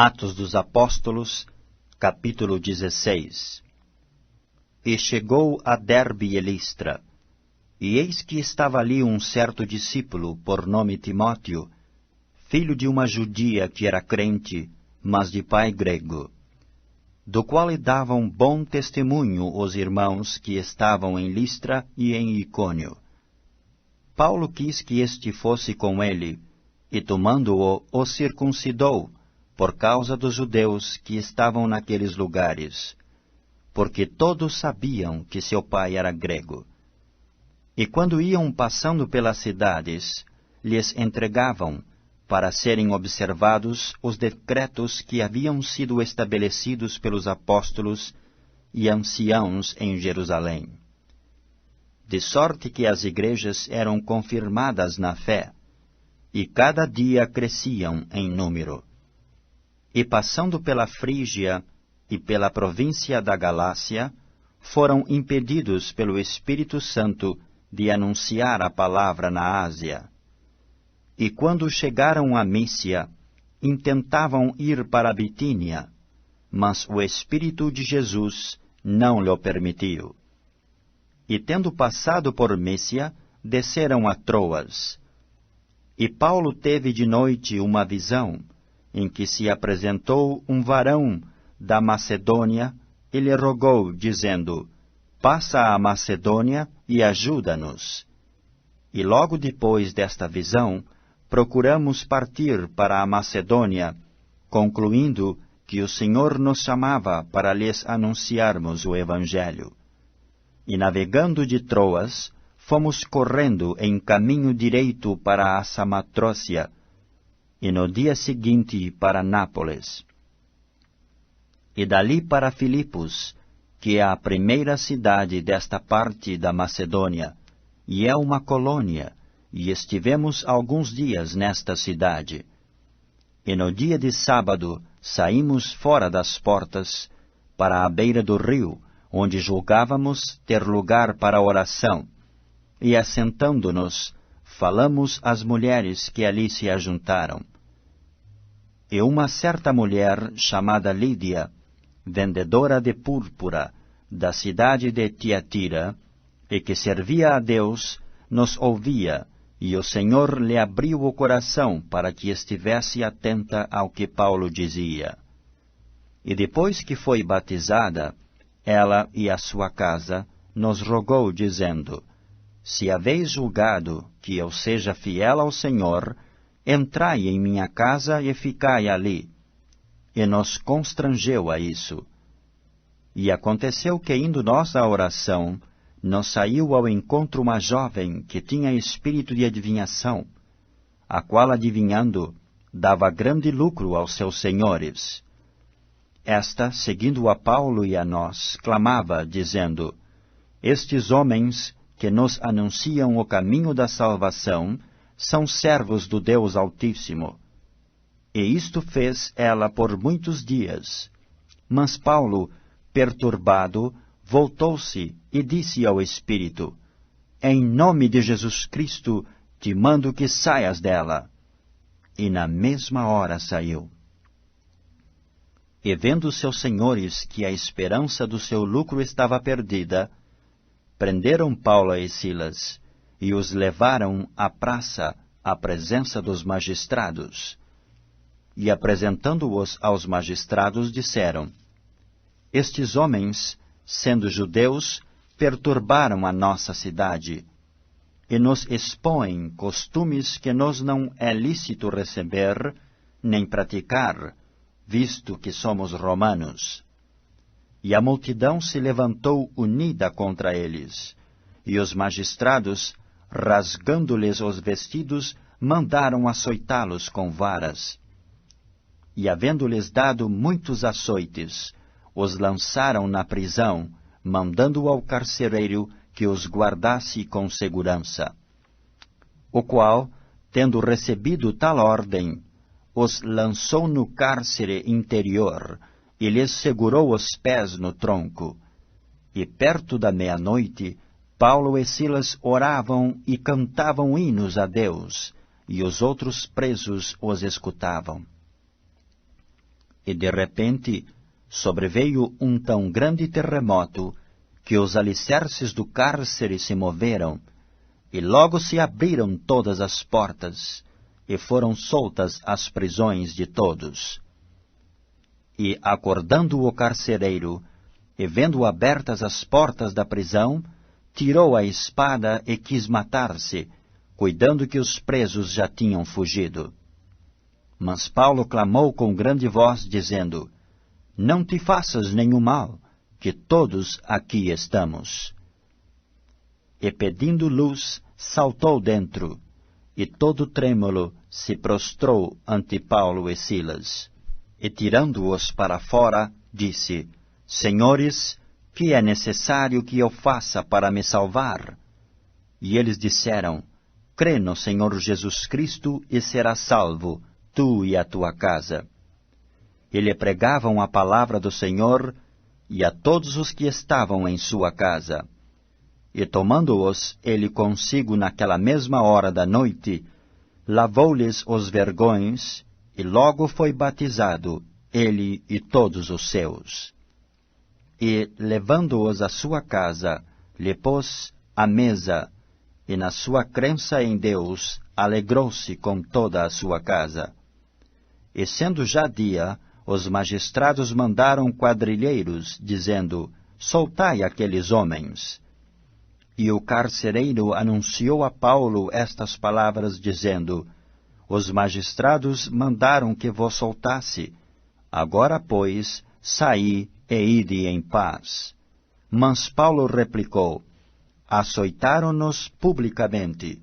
Atos dos Apóstolos, capítulo 16. E chegou a Derbe e Listra, e eis que estava ali um certo discípulo, por nome Timóteo, filho de uma judia que era crente, mas de pai grego, do qual lhe davam bom testemunho os irmãos que estavam em Listra e em Icônio. Paulo quis que este fosse com ele, e tomando-o, o circuncidou, por causa dos judeus que estavam naqueles lugares, porque todos sabiam que seu pai era grego. E quando iam passando pelas cidades, lhes entregavam, para serem observados, os decretos que haviam sido estabelecidos pelos apóstolos e anciãos em Jerusalém. De sorte que as igrejas eram confirmadas na fé, e cada dia cresciam em número. E passando pela Frígia e pela província da Galácia, foram impedidos pelo Espírito Santo de anunciar a palavra na Ásia. E quando chegaram a Mísia, intentavam ir para a Bitínia, mas o Espírito de Jesus não lhe permitiu. E tendo passado por Mísia, desceram a Troas. E Paulo teve de noite uma visão, em que se apresentou um varão da Macedônia, e lhe rogou, dizendo: Passa a Macedônia e ajuda-nos. E logo depois desta visão, procuramos partir para a Macedônia, concluindo que o Senhor nos chamava para lhes anunciarmos o Evangelho. E navegando de Troas, fomos correndo em caminho direito para a Samatrócia, e no dia seguinte para Nápoles. E dali para Filipos, que é a primeira cidade desta parte da Macedônia, e é uma colônia, e estivemos alguns dias nesta cidade. E no dia de sábado saímos fora das portas, para a beira do rio, onde julgávamos ter lugar para oração, e assentando-nos, falamos às mulheres que ali se ajuntaram. E uma certa mulher, chamada Lídia, vendedora de púrpura, da cidade de Tiatira, e que servia a Deus, nos ouvia, e o Senhor lhe abriu o coração para que estivesse atenta ao que Paulo dizia. E depois que foi batizada, ela e a sua casa nos rogou, dizendo: Se haveis julgado que eu seja fiel ao Senhor, entrai em minha casa e ficai ali. E nos constrangeu a isso. E aconteceu que, indo nós à oração, nos saiu ao encontro uma jovem que tinha espírito de adivinhação, a qual, adivinhando, dava grande lucro aos seus senhores. Esta, seguindo a Paulo e a nós, clamava, dizendo: Estes homens que nos anunciam o caminho da salvação são servos do Deus Altíssimo. E isto fez ela por muitos dias. Mas Paulo, perturbado, voltou-se e disse ao Espírito: Em nome de Jesus Cristo, te mando que saias dela. E na mesma hora saiu. E vendo seus senhores que a esperança do seu lucro estava perdida, prenderam Paulo e Silas, e os levaram à praça, à presença dos magistrados. E apresentando-os aos magistrados, disseram: Estes homens, sendo judeus, perturbaram a nossa cidade, e nos expõem costumes que nos não é lícito receber, nem praticar, visto que somos romanos. E a multidão se levantou unida contra eles, e os magistrados, rasgando-lhes os vestidos, mandaram açoitá-los com varas. E havendo-lhes dado muitos açoites, os lançaram na prisão, mandando ao carcereiro que os guardasse com segurança. O qual, tendo recebido tal ordem, os lançou no cárcere interior, e lhes segurou os pés no tronco. E perto da meia-noite, Paulo e Silas oravam e cantavam hinos a Deus, e os outros presos os escutavam. E de repente sobreveio um tão grande terremoto que os alicerces do cárcere se moveram, e logo se abriram todas as portas, e foram soltas as prisões de todos. E, acordando o carcereiro, e vendo abertas as portas da prisão, tirou a espada e quis matar-se, cuidando que os presos já tinham fugido. Mas Paulo clamou com grande voz, dizendo: Não te faças nenhum mal, que todos aqui estamos. E pedindo luz, saltou dentro, e todo trêmulo se prostrou ante Paulo e Silas. E tirando-os para fora, disse: Senhores, que é necessário que eu faça para me salvar? E eles disseram: Crê no Senhor Jesus Cristo e serás salvo, tu e a tua casa. E lhe pregavam a palavra do Senhor e a todos os que estavam em sua casa. E tomando-os ele consigo naquela mesma hora da noite, lavou-lhes os vergões, e logo foi batizado, ele e todos os seus. E, levando-os à sua casa, lhe pôs à mesa, e na sua crença em Deus, alegrou-se com toda a sua casa. E sendo já dia, os magistrados mandaram quadrilheiros, dizendo: Soltai aqueles homens. E o carcereiro anunciou a Paulo estas palavras, dizendo: Os magistrados mandaram que vos soltasse. Agora, pois, saí e ide em paz. Mas Paulo replicou: Açoitaram-nos publicamente,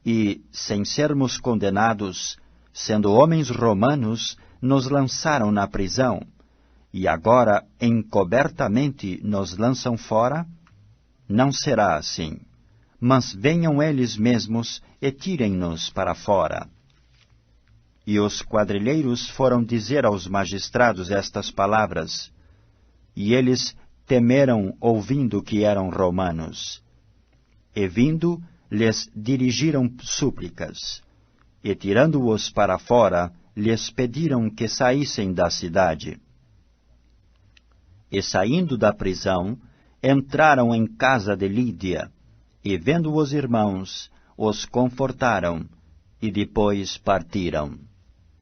e, sem sermos condenados, sendo homens romanos, nos lançaram na prisão, e agora encobertamente nos lançam fora? Não será assim. Mas venham eles mesmos e tirem-nos para fora. E os quadrilheiros foram dizer aos magistrados estas palavras, e eles temeram ouvindo que eram romanos. E vindo, lhes dirigiram súplicas, e tirando-os para fora, lhes pediram que saíssem da cidade. E saindo da prisão, entraram em casa de Lídia, e vendo os irmãos, os confortaram, e depois partiram.